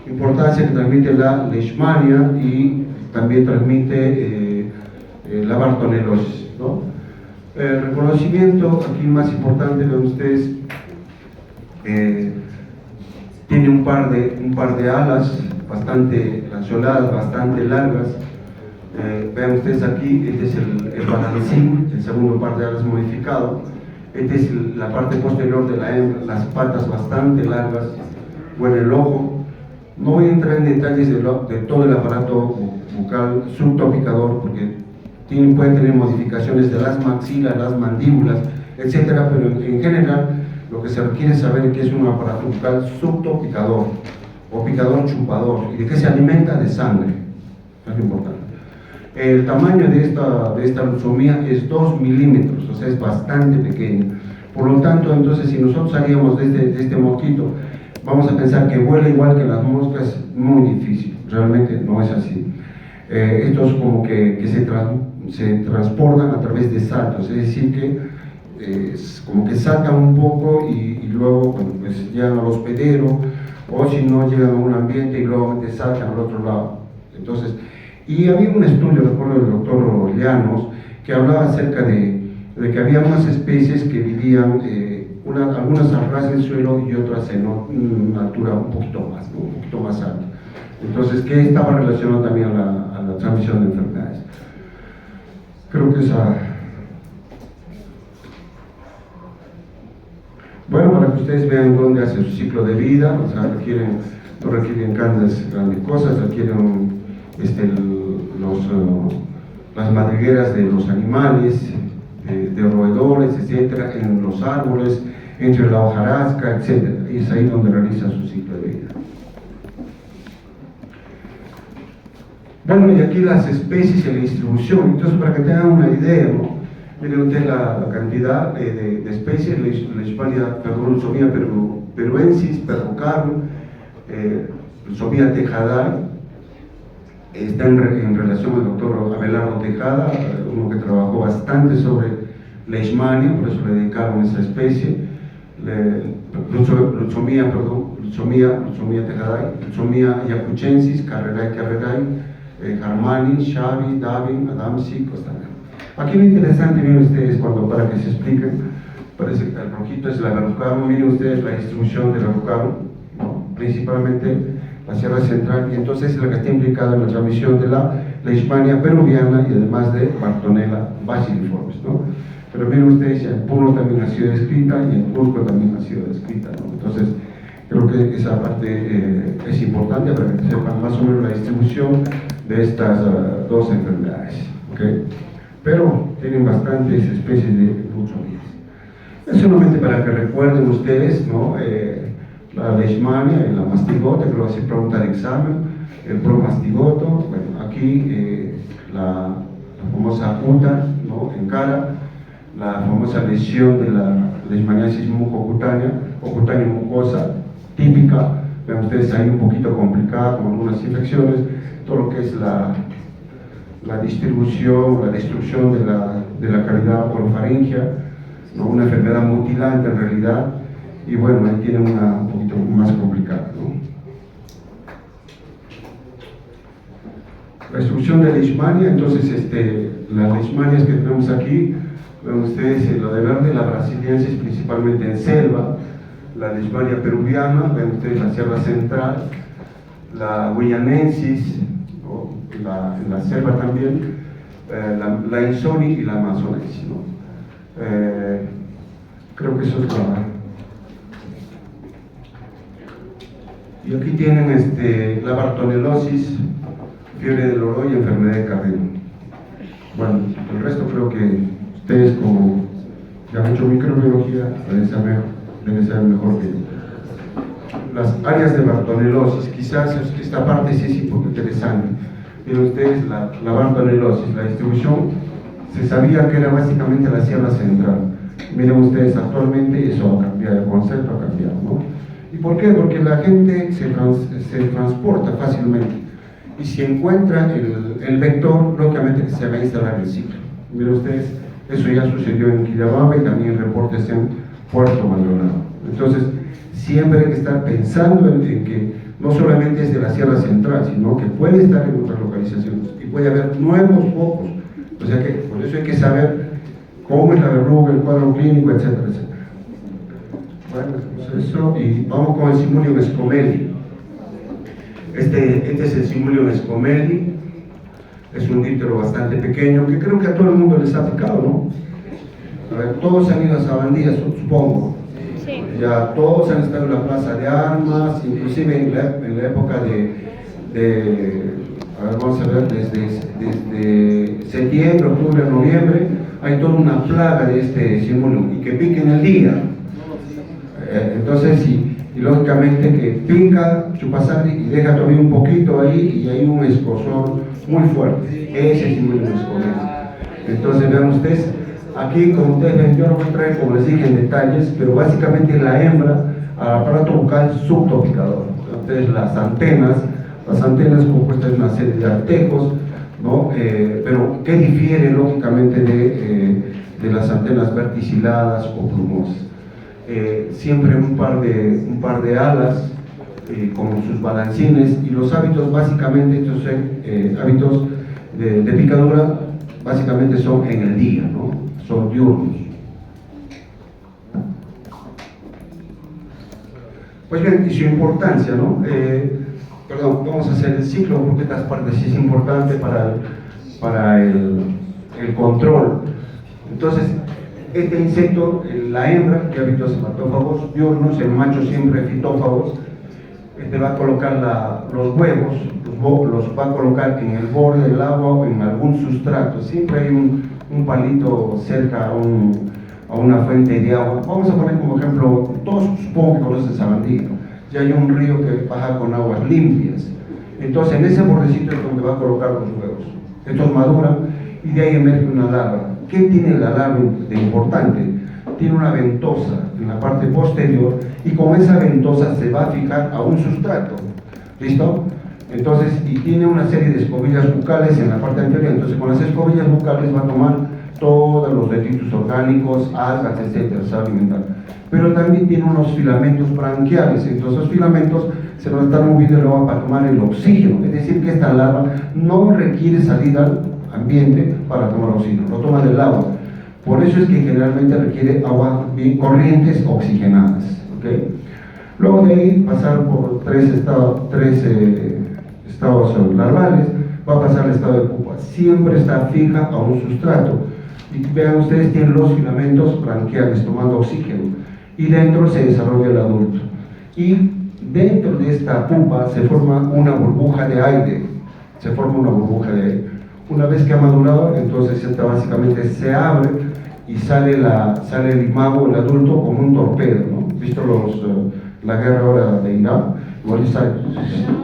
A: importancia que transmite la leishmania y también transmite la bartonelosis, ¿no? El reconocimiento aquí más importante, vean ustedes, tiene un par de alas bastante lanceoladas, bastante largas. Vean ustedes aquí, este es el balancín, el segundo par de alas modificado. Esta es la parte posterior de la hembra, las patas bastante largas, bueno, el ojo. No voy a entrar en detalles de todo el aparato bucal subtopicador, porque pueden tener modificaciones de las maxilas, las mandíbulas, etcétera, pero en general lo que se requiere saber es que es un aparato bucal subtopicador o picador chupador. ¿Y de qué se alimenta? De sangre. Es lo importante. El tamaño de esta luxomía es 2 milímetros, o sea, es bastante pequeño. Por lo tanto, entonces, si nosotros salíamos de este mosquito, vamos a pensar que vuela igual que las moscas, muy difícil, realmente no es así. Estos como que se transportan a través de saltos, es decir que como que saltan un poco y luego, bueno, pues llegan al hospedero, o si no llegan a un ambiente y luego saltan al otro lado. Entonces, y había un estudio, recuerdo del doctor Llanos, que hablaba acerca de que había unas especies que vivían, algunas al ras del suelo y otras en una altura un poquito más, ¿no? Un poquito más alta. Entonces, que estaba relacionado también a la transmisión de enfermedades. Creo que esa... Bueno, para que ustedes vean dónde hace su ciclo de vida, o sea, no requieren grandes cosas, requieren las madrigueras de los animales, de roedores, etcétera, en los árboles, entre la hojarasca, etcétera, y es ahí donde realiza su ciclo de vida. Bueno, y aquí las especies y la distribución. Entonces, para que tengan una idea, ¿no? Miren usted la cantidad de especies, Leishmania Luxomia peruensis, perrocardo, Luxomia tejadae. Está en relación al doctor Abelardo Tejada, uno que trabajó bastante sobre Leishmania, por eso le dedicaron esa especie. Luxomia tejadae, Luxomia yacuchensis, carrerae, Harmani, Xavi, Davin, Adamsi, Costanera. Aquí lo interesante, miren ustedes, para que se expliquen, parece que el rojito es la verrucaro, miren ustedes la distribución de la verrucaro, ¿no? Principalmente la Sierra Central, y entonces es la que está implicada en la transmisión de la Leishmania peruviana y además de Bartonella bacilliformes, ¿no? Pero miren ustedes, el Puno también ha sido descrita y el Cusco también ha sido descrita, ¿no? Entonces, creo que esa parte es importante para que sepan más o menos la distribución de estas dos enfermedades, ¿okay? Pero tienen bastantes especies de luxomías. Es solamente para que recuerden ustedes, ¿no? La leishmania y la mastigota, que lo hace pregunta de examen, el promastigoto, bueno, aquí la famosa UTA, ¿no? En cara, la famosa lesión de la leishmaniasis mucocutánea o cutánea mucosa típica, ven ustedes ahí un poquito complicada con algunas infecciones, todo lo que es la distribución, la destrucción de la cavidad orofaringea, ¿no? Una enfermedad mutilante en realidad, y bueno, ahí tiene una un poquito más complicada, ¿no? La destrucción de Leishmania, entonces las Leishmanias que tenemos aquí, ven ustedes lo de verde, la brasiliensis principalmente en selva, la Leishmania peruviana, ven ustedes la Sierra Central, la guyanensis, ¿no? En la selva también, la insoni y la amazonensis, ¿no? Creo que eso es y aquí tienen la bartonelosis, fiebre del oro y enfermedad de Carrillo. Bueno, el resto creo que ustedes, como ya han hecho microbiología, deben saber mejor que yo. Las áreas de bartonelosis, quizás esta parte sí es interesante. Miren ustedes la bartonelosis, la distribución, se sabía que era básicamente la Sierra Central. Miren ustedes, actualmente eso ha cambiado, el concepto ha cambiado, ¿no? ¿Y por qué? Porque la gente se transporta fácilmente. Y si encuentra el vector, lógicamente se va a instalar el ciclo. Miren ustedes, eso ya sucedió en Quillabamba y también reportes en Puerto Maldonado. Entonces, siempre hay que estar pensando en que no solamente es de la Sierra Central, sino que puede estar en otras localizaciones y puede haber nuevos focos. O sea que por eso hay que saber cómo es la verruga, el cuadro clínico, etcétera, etcétera. Bueno, pues eso, y vamos con el Simulium scomelli. Este es el Simulium scomelli, es un dítero bastante pequeño que creo que a todo el mundo les ha picado, ¿no? A ver, todos han ido a Sabandía, supongo.
B: Sí.
A: Ya todos han estado en la plaza de armas, inclusive en la época a ver, vamos a ver, desde septiembre, octubre, noviembre, hay toda una plaga de este simulum y que pique en el día. Entonces, y lógicamente que pica, chupa sangre y deja todavía un poquito ahí y hay un escozor muy fuerte. Ese simulum escocés. Entonces, vean ustedes, aquí como ustedes ven, yo no voy a traer, como les dije, en detalles, pero básicamente la hembra al aparato bucal subtopicador. Entonces, las antenas compuestas de una serie de artejos, ¿no? Pero ¿qué difiere lógicamente de las antenas verticiladas o plumosas? Siempre un par de alas con sus balancines, y los hábitos básicamente, estos hábitos de picadura básicamente son en el día, ¿no? Son diurnos. Pues bien, y su importancia, ¿no? Perdón, vamos a hacer el ciclo porque estas partes sí es importante para el control. Entonces, este insecto, la hembra, que hábitos hematófagos diurnos, el macho siempre fitófagos, va a colocar los huevos, los va a colocar en el borde del agua o en algún sustrato. Siempre hay un palito cerca a una fuente de agua. Vamos a poner como ejemplo, todos supongo que conocen Sabandía, ya hay un río que baja con aguas limpias. Entonces en ese bordecito es donde va a colocar los huevos. Estos maduran y de ahí emerge una larva. ¿Qué tiene la larva de importante? Tiene una ventosa en la parte posterior y con esa ventosa se va a fijar a un sustrato. ¿Listo? Entonces, y tiene una serie de escobillas bucales en la parte anterior. Entonces con las escobillas bucales va a tomar todos los detritus orgánicos, algas, etcétera, se va a alimentar. Pero también tiene unos filamentos branquiales. Entonces los filamentos se van a estar moviendo el agua para tomar el oxígeno. Es decir, que esta larva no requiere salir al ambiente para tomar oxígeno, lo toma del agua. Por eso es que generalmente requiere agua corrientes oxigenadas. ¿Okay? Luego de ahí pasar por tres estados larvales, va a pasar al estado de pupa. Siempre está fija a un sustrato. Y vean ustedes, tienen los filamentos branquiales tomando oxígeno. Y dentro se desarrolla el adulto. Y dentro de esta pupa se forma una burbuja de aire. Una vez que ha madurado, entonces esta básicamente se abre y sale el imago, el adulto, como un torpedo, ¿no? ¿Visto la guerra ahora de Irán? Igual sale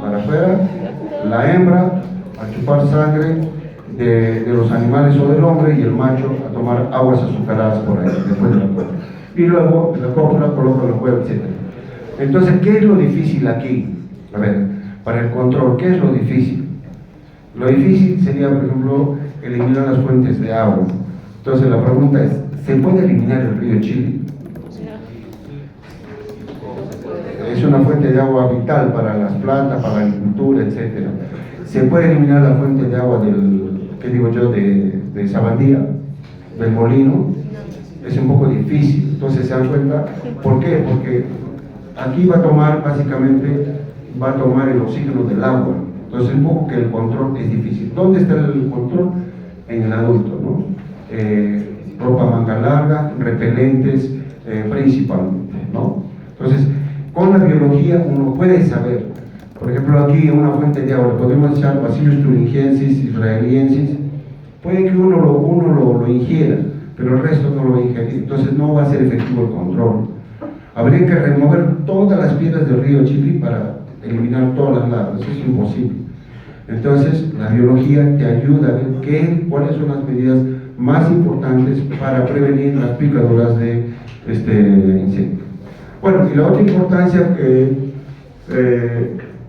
A: para afuera, la hembra a chupar sangre de los animales o del hombre y el macho a tomar aguas azucaradas por ahí, después de la cópula. Y luego la cópula coloca los huevos, etc. Entonces, ¿qué es lo difícil aquí? A ver, para el control, ¿qué es lo difícil? Lo difícil sería, por ejemplo, eliminar las fuentes de agua. Entonces la pregunta es, ¿se puede eliminar el río Chili? Es una fuente de agua vital para las plantas, para la agricultura, etc. ¿Se puede eliminar la fuente de agua de Sabandía, del molino? Es un poco difícil. Entonces se dan cuenta, ¿por qué? Porque aquí va a tomar el oxígeno del agua. Entonces un poco que el control es difícil. ¿Dónde está el control? En el adulto, ¿no? Ropa manga larga, repelentes principalmente, ¿no? Entonces, con la biología uno puede saber, por ejemplo aquí en una fuente de agua le podemos echar Bacillus thuringiensis, israeliensis, puede que uno lo ingiera, pero el resto no lo va a ingerir, entonces no va a ser efectivo el control. Habría que remover todas las piedras del río Chili para eliminar todas las larvas, eso es imposible. Entonces, la biología te ayuda a ver cuáles son las medidas más importantes para prevenir las picaduras de este insecto. Bueno, y la otra importancia que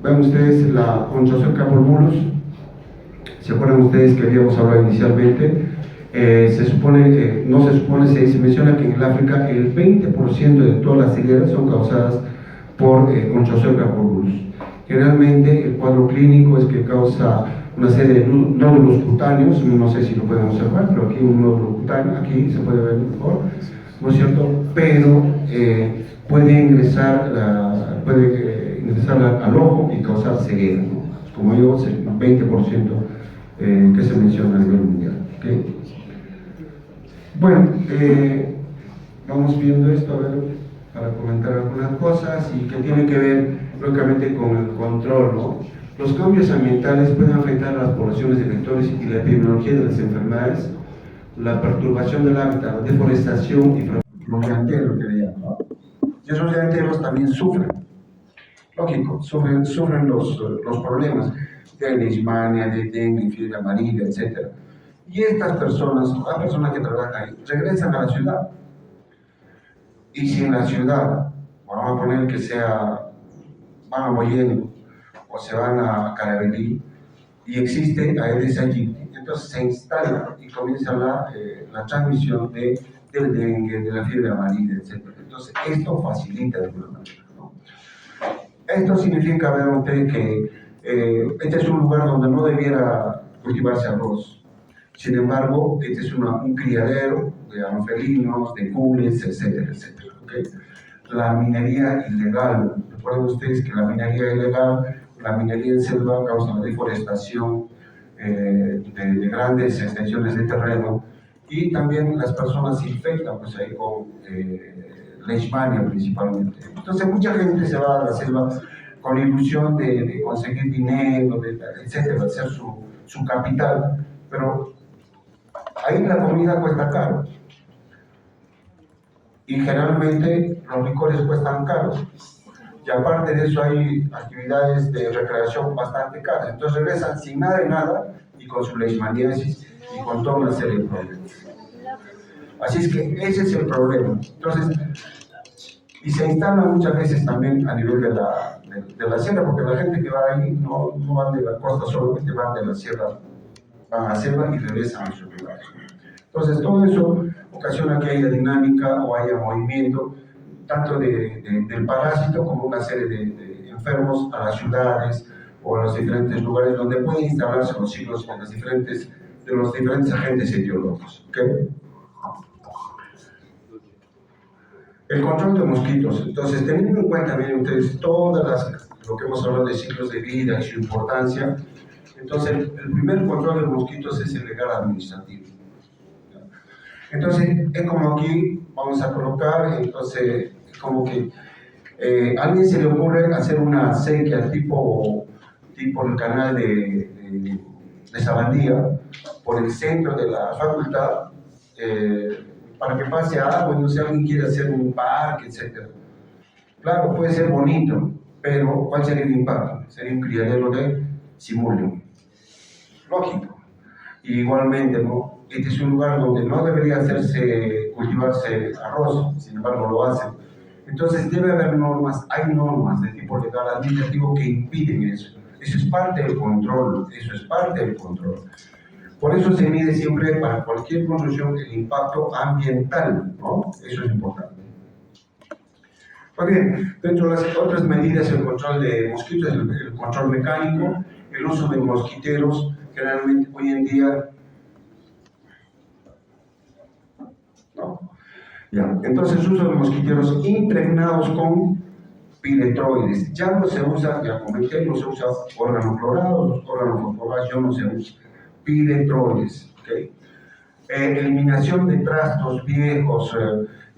A: ven ustedes, la Onchocerca volvulus. ¿Se acuerdan ustedes que habíamos hablado inicialmente? Se menciona que en el África el 20% de todas las cegueras son causadas por Onchocerca volvulus. Generalmente el cuadro clínico es que causa una serie de nódulos cutáneos, no sé si lo pueden observar, pero aquí un nódulo cutáneo, aquí se puede ver mejor, ¿no es cierto? Pero puede ingresar al ojo y causar ceguera, ¿no? Como digo, el 20% que se menciona a nivel mundial. ¿Okay? Bueno, vamos viendo esto, a ver, para comentar algunas cosas y que tienen que ver, lógicamente, con el control, ¿no? Los cambios ambientales pueden afectar a las poblaciones de vectores y la epidemiología de las enfermedades, la perturbación del hábitat, la deforestación y los llanteros que le llaman, ¿no? Y esos llanteros también sufren, lógico, sufren los problemas de leishmania, de dengue, fiebre amarilla, etc. Y estas personas, las personas que trabajan ahí, regresan a la ciudad. Y si en la ciudad, vamos a poner que sea, van a Mollendo o se van a Carabalí y existe Aedes aegypti, entonces se instala y comienza la transmisión del dengue, de la fiebre amarilla, etc. Entonces esto facilita de alguna manera, ¿no? Esto significa, vean ustedes, que este es un lugar donde no debiera cultivarse arroz. Sin embargo, este es un criadero de anfelinos, de cules, etcétera, etcétera. ¿Okay? La minería ilegal, recuerden ustedes que la minería ilegal, la minería en selva causa la deforestación de grandes extensiones de terreno y también las personas se infectan pues, ahí con leishmania principalmente. Entonces mucha gente se va a la selva con la ilusión de conseguir dinero, etcétera, de hacer su capital, pero ahí la comida cuesta caro y generalmente los licores cuestan caros. Y aparte de eso hay actividades de recreación bastante caras. Entonces regresan sin nada de nada y con su leishmaniasis y con toda una serie de problemas. Así es que ese es el problema. Entonces, y se instala muchas veces también a nivel de la sierra, porque la gente que va ahí no van de la costa solamente, van de la sierra, van a la selva y regresan a sus lugares. Entonces, todo eso ocasiona que haya dinámica o haya movimiento, tanto del parásito como una serie de enfermos a las ciudades o a los diferentes lugares donde pueden instalarse los ciclos de los diferentes agentes etiológicos. ¿Okay? El control de mosquitos. Entonces, teniendo en cuenta, miren ustedes, lo que hemos hablado de ciclos de vida y su importancia, entonces el primer control de mosquitos es el legal administrativo. Entonces, es como aquí vamos a colocar, entonces, como que a alguien se le ocurre hacer una sequía tipo el canal de Sabandía, por el centro de la facultad, para que pase agua, y no sé, alguien quiere hacer un parque, etc. Claro, puede ser bonito, pero ¿cuál sería el impacto? Sería un criadero de simulio. Lógico. Y igualmente, ¿no? Este es un lugar donde no debería cultivarse arroz, sin embargo lo hacen. Entonces debe haber normas, hay normas de tipo legal administrativo que impiden eso. Eso es parte del control, eso es parte del control. Por eso se mide siempre para cualquier construcción el impacto ambiental, ¿no? Eso es importante. Pues bien, dentro de las otras medidas, el control de mosquitos, el control mecánico, el uso de mosquiteros, generalmente hoy en día, ¿no? Ya. Entonces, uso de mosquiteros impregnados con piretroides. Ya no se usa, ya comenté, no se usa órganos clorados, órganos fosforados, ya no se usa. Piretroides, ¿okay? Eliminación de trastos viejos,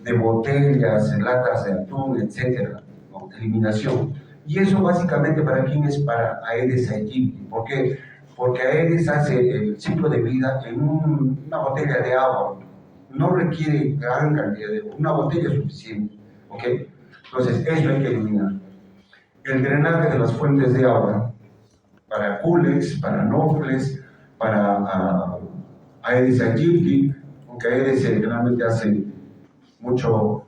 A: de botellas, latas de atún, etc. ¿No? Eliminación. Y eso básicamente para quién es, para Aedes aegypti. ¿Por qué? Porque Aedes hace el ciclo de vida en una botella de agua. No requiere gran cantidad de agua, una botella es suficiente. ¿Okay? Entonces, eso hay que eliminar. El drenaje de las fuentes de agua, para Culex, para Anopheles, para Aedes aegypti, aunque Aedes generalmente hace mucho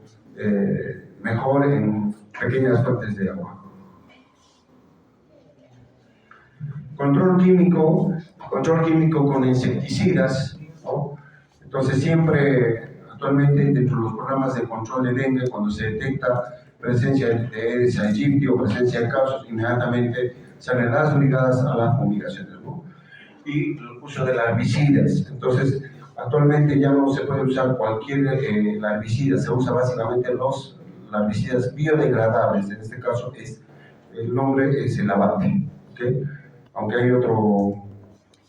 A: mejor en pequeñas fuentes de agua. Control químico con insecticidas, ¿no? Entonces siempre, actualmente, dentro de los programas de control de dengue, cuando se detecta presencia de Aedes aegypti o presencia de casos, inmediatamente salen las brigadas a las fumigaciones, ¿no? Y el uso de larvicidas. Entonces, actualmente ya no se puede usar cualquier larvicida, se usa básicamente los larvicidas biodegradables. En este caso, el nombre es el abate, ¿okay? Aunque hay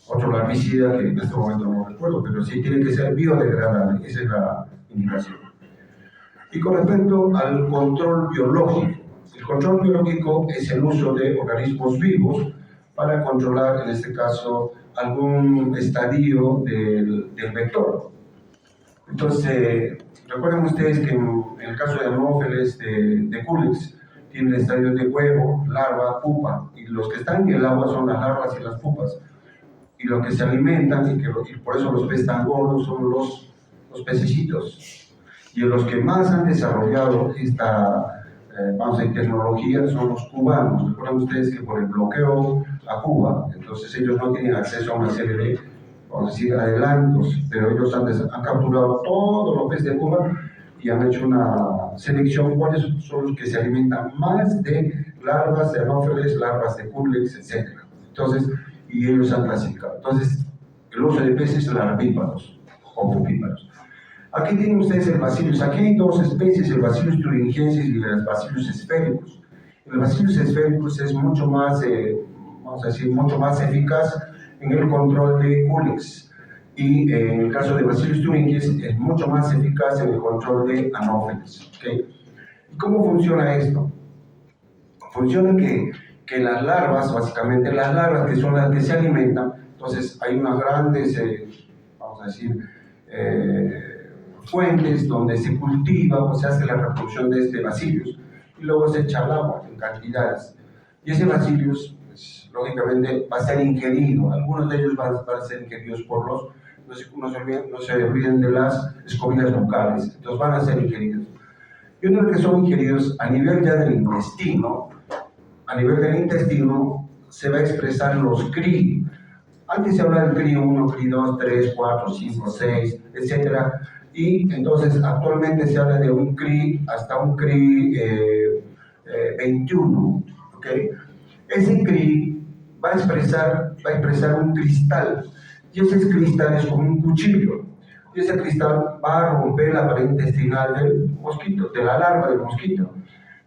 A: otro larvicida que en este momento no recuerdo, pero sí tiene que ser biodegradable, esa es la indicación. Y con respecto al control biológico, el control biológico es el uso de organismos vivos para controlar, en este caso, algún estadio del vector. Entonces, recuerden ustedes que en el caso de Anopheles de Culex, tienen estadios de huevo, larva, pupa, y los que están en el agua son las larvas y las pupas. Y los que se alimentan, y por eso los peces tan gordos, son los pececitos. Y los que más han desarrollado esta vamos a decir, tecnología son los cubanos. Recuerden ustedes que por el bloqueo a Cuba, entonces ellos no tienen acceso a una serie de, vamos a decir, adelantos, pero ellos han capturado todos los peces de Cuba y han hecho una selección, cuáles son los que se alimentan más de larvas de Anopheles, larvas de Culex, etc. Entonces, y ellos han clasificado. Entonces, el uso de peces larvíparos o pupíparos. Aquí tienen ustedes el Bacillus. Aquí hay dos especies, el Bacillus thuringiensis y el Bacillus sphaericus. El Bacillus sphaericus es mucho más, vamos a decir, mucho más eficaz en el control de Culex. Y en el caso de Bacillus thuringiensis es mucho más eficaz en el control de Anopheles. ¿Okay? ¿Y cómo funciona esto? Funciona que las larvas, básicamente las larvas que son las que se alimentan, entonces hay unas grandes, vamos a decir, fuentes donde se cultiva o se hace la reproducción de este Bacillus y luego se echa al agua en cantidades. Y ese Bacillus, pues, lógicamente, va a ser ingerido. Algunos de ellos van a ser ingeridos por los, no se olviden de las escobillas bucales, entonces van a ser ingeridos. Y una vez que son ingeridos a nivel ya del intestino, se va a expresar los CRI. Antes se habla del CRI 1, CRI 2, 3, 4, 5, 6, etc. Y entonces actualmente se habla de un CRI hasta un CRI 21. ¿Okay? Ese CRI va a expresar un cristal. Y ese cristal es como un cuchillo. Y ese cristal va a romper la pared intestinal del mosquito, de la larva del mosquito,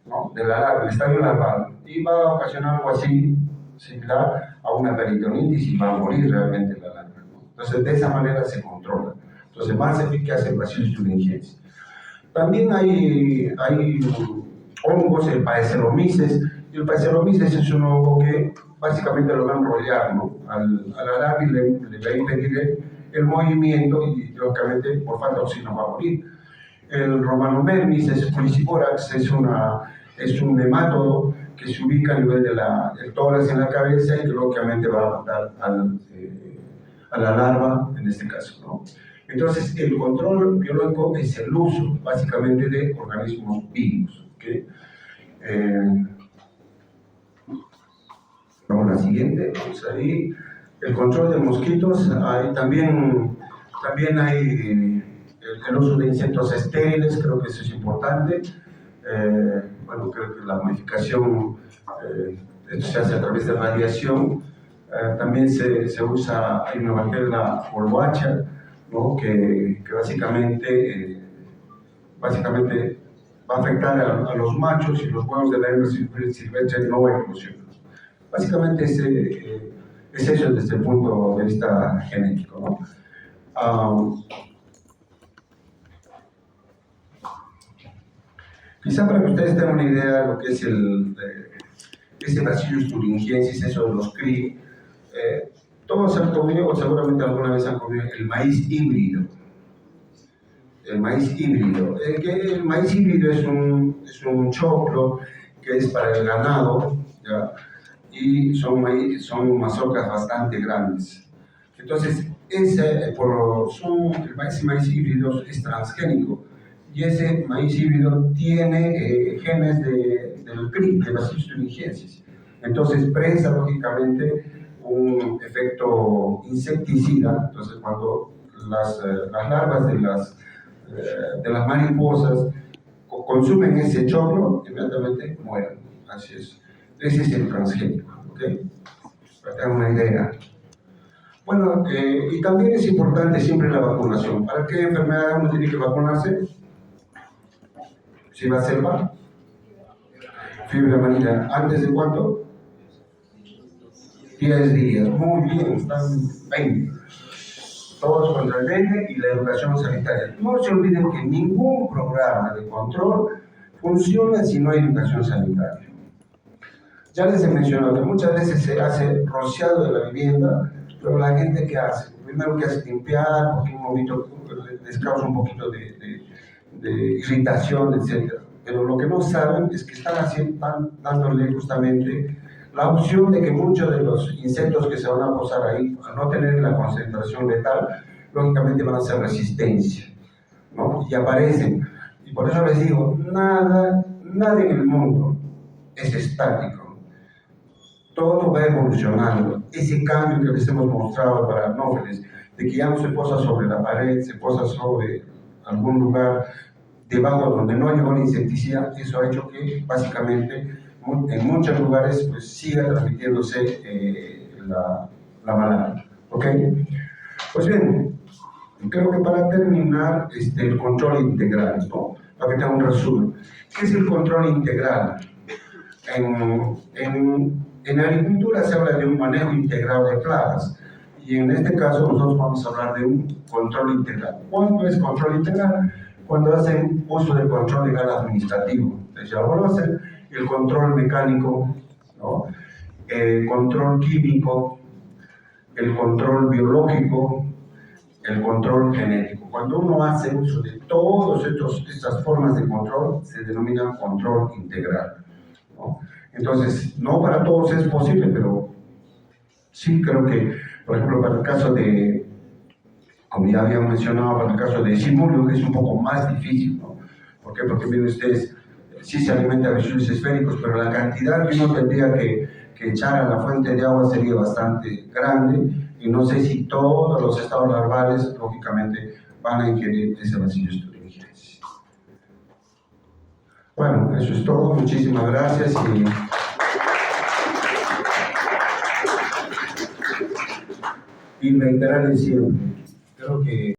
A: ¿no? De la larva, el estadio larval. Y va a ocasionar algo así, similar a una peritonitis y va a morir realmente la larva, ¿no? Entonces, de esa manera se controla. Entonces, más eficaz el Bacillus thuringiensis. También hay hongos, el Paeceromyces, y el Paeceromyces es un hongo que básicamente lo va a enrollar, ¿no? A la larva y le va a impedir el movimiento y, lógicamente, por falta de oxígeno va a morir. El Romanomyrmex es Policiborax, es un nemátodo que se ubica a nivel del tórax en la cabeza y que lógicamente va a matar a la larva, en este caso, ¿no? Entonces, el control biológico es el uso, básicamente, de organismos vivos. ¿Okay? Vamos a la siguiente, vamos ahí. El control de mosquitos, también hay el uso de insectos estériles, creo que eso es importante. Bueno, creo que la modificación esto se hace a través de radiación. También se usa, hay una bacteria, la Wolbachia, ¿no? que básicamente va a afectar a los machos y los huevos de la hembra silvestre no evolucionan. Básicamente es eso desde el punto de vista genético, ¿no? Quizá para que ustedes tengan una idea de lo que es ese Bacillus thuringiensis, eso de los CRI, todos han comido, o seguramente alguna vez han comido, el maíz híbrido. El maíz híbrido. El maíz híbrido es un choclo que es para el ganado, ¿ya? Y son mazorcas bastante grandes. Entonces, el maíz híbrido es transgénico. Y ese maíz híbrido tiene genes del CRI, de Bacillus thuringiensis. Entonces, expresa lógicamente un efecto insecticida. Entonces, cuando las larvas de las mariposas consumen ese choclo, inmediatamente mueren. Así es. Ese es el transgénico. ¿Okay? Para que hagan una idea. Bueno, y también es importante siempre la vacunación. ¿Para qué enfermedad uno tiene que vacunarse? ¿Sí va a ser fiebre amarilla? ¿Antes de cuánto? 10 días, muy bien, están 20. Todos contra el dengue y la educación sanitaria. No se olviden que ningún programa de control funciona si no hay educación sanitaria. Ya les he mencionado que muchas veces se hace rociado de la vivienda, pero la gente ¿qué hace? Primero que hace limpiar, porque un momento les causa un poquito de irritación, etc. Pero lo que no saben es que están dándole justamente la opción de que muchos de los insectos que se van a posar ahí, al no tener la concentración letal, lógicamente van a hacer resistencia, ¿no? Y aparecen. Y por eso les digo, nada en el mundo es estático. Todo va evolucionando. Ese cambio que les hemos mostrado para Anófeles, de que ya no se posa sobre la pared, se posa sobre algún lugar debajo donde no llegó la insecticida, eso ha hecho que básicamente en muchos lugares pues siga transmitiéndose la malaria. ¿Ok? Pues bien, creo que para terminar el control integral, ¿no? Para que tenga un resumen. ¿Qué es el control integral? En agricultura se habla de un manejo integrado de plagas y en este caso nosotros vamos a hablar de un control integral. ¿Cuándo es control integral? Cuando hacen uso del control legal administrativo, ya lo conocen, el control mecánico, ¿no? El control químico, el control biológico, el control genético. Cuando uno hace uso de todas estas formas de control, se denomina control integral, ¿no? Entonces, no para todos es posible, pero sí creo que, por ejemplo, para el caso de, como ya habían mencionado, para el caso de Simulio, es un poco más difícil, ¿no? ¿Por qué? Porque miren ustedes, sí se alimenta de residuos esféricos, pero la cantidad que uno tendría que echar a la fuente de agua sería bastante grande, y no sé si todos los estados larvales, lógicamente, van a ingerir ese vacío esturígeno. Bueno, eso es todo. Muchísimas gracias y reiterar el siempre. Creo que